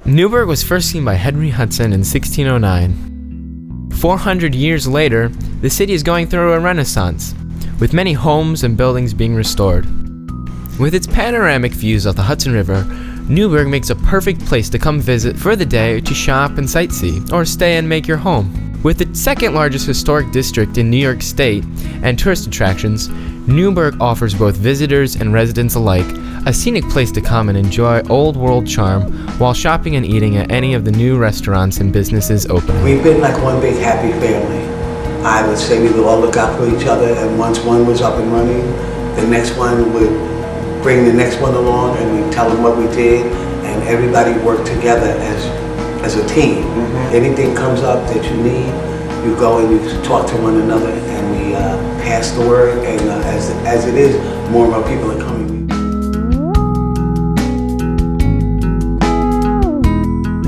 Newburgh was first seen by Henry Hudson in 1609. 400 years later, the city is going through a renaissance, with many homes and buildings being restored. With its panoramic views of the Hudson River, Newburgh makes a perfect place to come visit for the day to shop and sightsee, or stay and make your home. With its second largest historic district in New York State and tourist attractions, Newburgh offers both visitors and residents alike a scenic place to come and enjoy old world charm while shopping and eating at any of the new restaurants and businesses open. We've been like one big happy family. I would say we would all look out for each other, and once one was up and running, the next one would bring the next one along, and we'd tell them what we did, and everybody worked together as a team. Anything comes up that you need, you go and you talk to one another, and we pass the word, and as it is, more and more people are coming.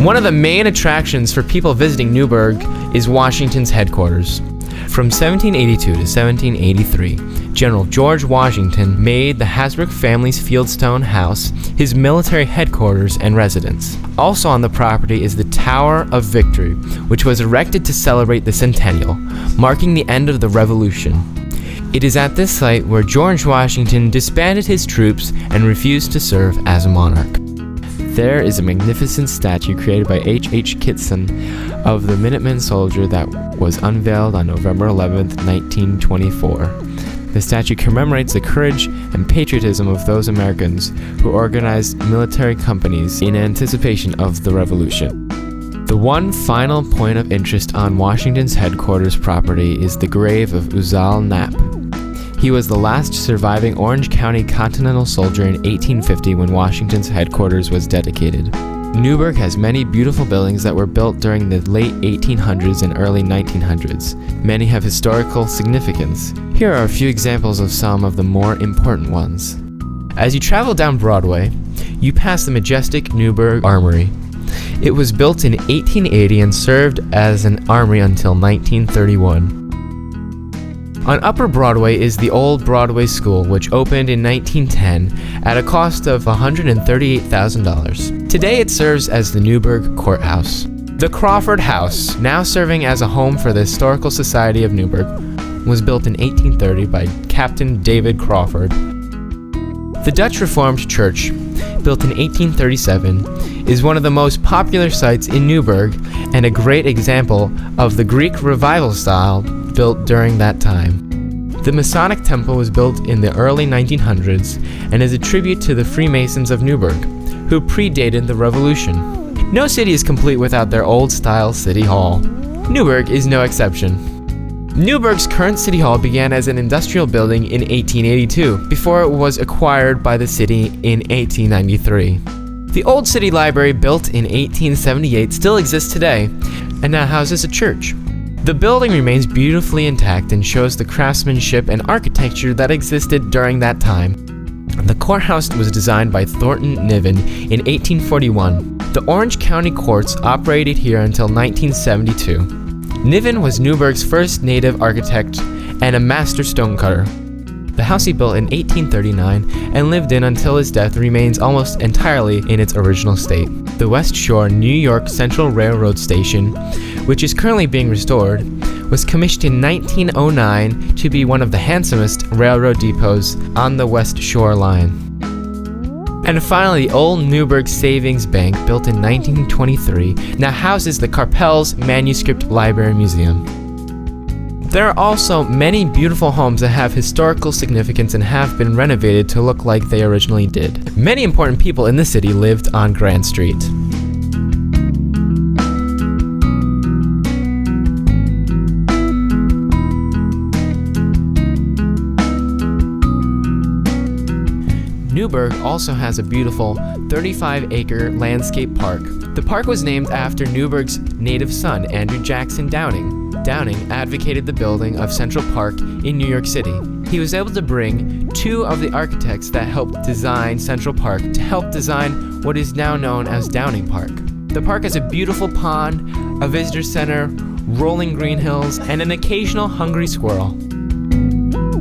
One of the main attractions for people visiting Newburgh is Washington's headquarters. From 1782 to 1783, General George Washington made the Hasbrouck family's Fieldstone house his military headquarters and residence. Also on the property is the Tower of Victory, which was erected to celebrate the centennial, marking the end of the Revolution. It is at this site where George Washington disbanded his troops and refused to serve as a monarch. There is a magnificent statue created by H.H. Kitson of the Minuteman soldier that was unveiled on November 11, 1924. The statue commemorates the courage and patriotism of those Americans who organized military companies in anticipation of the Revolution. The one final point of interest on Washington's headquarters property is the grave of Uzal Knapp. He was the last surviving Orange County Continental soldier in 1850 when Washington's headquarters was dedicated. Newburgh has many beautiful buildings that were built during the late 1800s and early 1900s. Many have historical significance. Here are a few examples of some of the more important ones. As you travel down Broadway, you pass the majestic Newburgh Armory. It was built in 1880 and served as an armory until 1931. On Upper Broadway is the Old Broadway School, which opened in 1910 at a cost of $138,000. Today it serves as the Newburgh Courthouse. The Crawford House, now serving as a home for the Historical Society of Newburgh, was built in 1830 by Captain David Crawford. The Dutch Reformed Church, built in 1837, is one of the most popular sites in Newburgh and a great example of the Greek Revival style built during that time. The Masonic Temple was built in the early 1900s and is a tribute to the Freemasons of Newburgh, who predated the Revolution. No city is complete without their old-style city hall. Newburgh is no exception. Newburgh's current city hall began as an industrial building in 1882, before it was acquired by the city in 1893. The old city library, built in 1878, still exists today and now houses a church. The building remains beautifully intact and shows the craftsmanship and architecture that existed during that time. The courthouse was designed by Thornton Niven in 1841. The Orange County courts operated here until 1972. Niven was Newburgh's first native architect and a master stonecutter. The house he built in 1839 and lived in until his death remains almost entirely in its original state. The West Shore New York Central Railroad Station, which is currently being restored, was commissioned in 1909 to be one of the handsomest railroad depots on the West Shore line. And finally, Old Newburgh Savings Bank, built in 1923, now houses the Carpel's Manuscript Library Museum. There are also many beautiful homes that have historical significance and have been renovated to look like they originally did. Many important people in the city lived on Grand Street. Newburgh also has a beautiful 35-acre landscape park. The park was named after Newburgh's native son, Andrew Jackson Downing. Downing advocated the building of Central Park in New York City. He was able to bring two of the architects that helped design Central Park to help design what is now known as Downing Park. The park has a beautiful pond, a visitor center, rolling green hills, and an occasional hungry squirrel.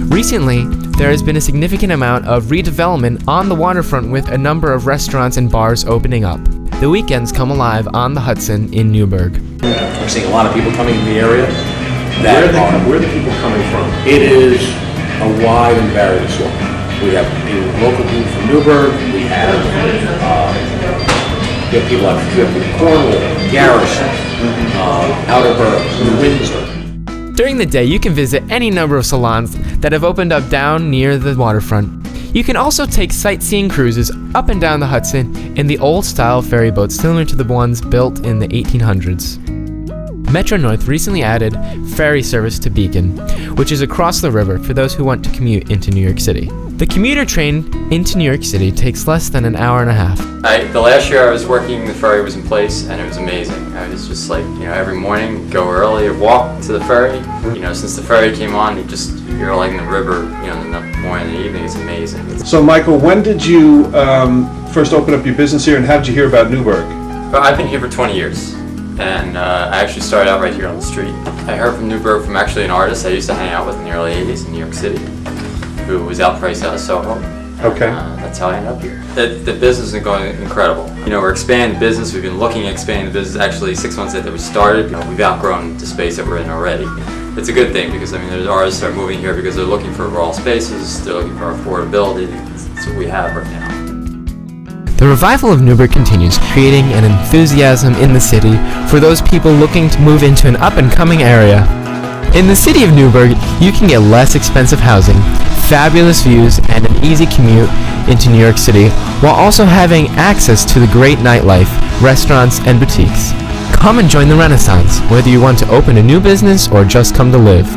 Recently, there has been a significant amount of redevelopment on the waterfront, with a number of restaurants and bars opening up. The weekends come alive on the Hudson in Newburgh. We're seeing a lot of people coming in the area. Where are the people coming from? It is a wide and varied assortment. We have local people from Newburgh. We have people from Cornwall, Garrison, Outerburg, Windsor. During the day, you can visit any number of salons that have opened up down near the waterfront. You can also take sightseeing cruises up and down the Hudson in the old-style ferry boats similar to the ones built in the 1800s. Metro North recently added ferry service to Beacon, which is across the river for those who want to commute into New York City. The commuter train into New York City takes less than an hour and a half. The last year I was working, the ferry was in place, and it was amazing. I was just like, every morning, go early, or walk to the ferry. Since the ferry came on, you're like in the river, in the morning and the evening. It's amazing. So, Michael, when did you first open up your business here, and how did you hear about Newburgh? I've been here for 20 years, and I actually started out right here on the street. I heard from Newburgh from actually an artist I used to hang out with in the early 80s in New York City, who was outpriced out of Soho. Okay. That's how I ended up here. The business is going incredible. We're expanding the business. We've been looking at expanding the business. Actually, 6 months after we started, we've outgrown the space that we're in already. It's a good thing because there's artists that are moving here because they're looking for raw spaces. They're looking for affordability. That's what we have right now. The revival of Newburgh continues, creating an enthusiasm in the city for those people looking to move into an up-and-coming area. In the city of Newburgh, you can get less expensive housing, fabulous views, and an easy commute into New York City, while also having access to the great nightlife, restaurants, and boutiques. Come and join the Renaissance, whether you want to open a new business or just come to live.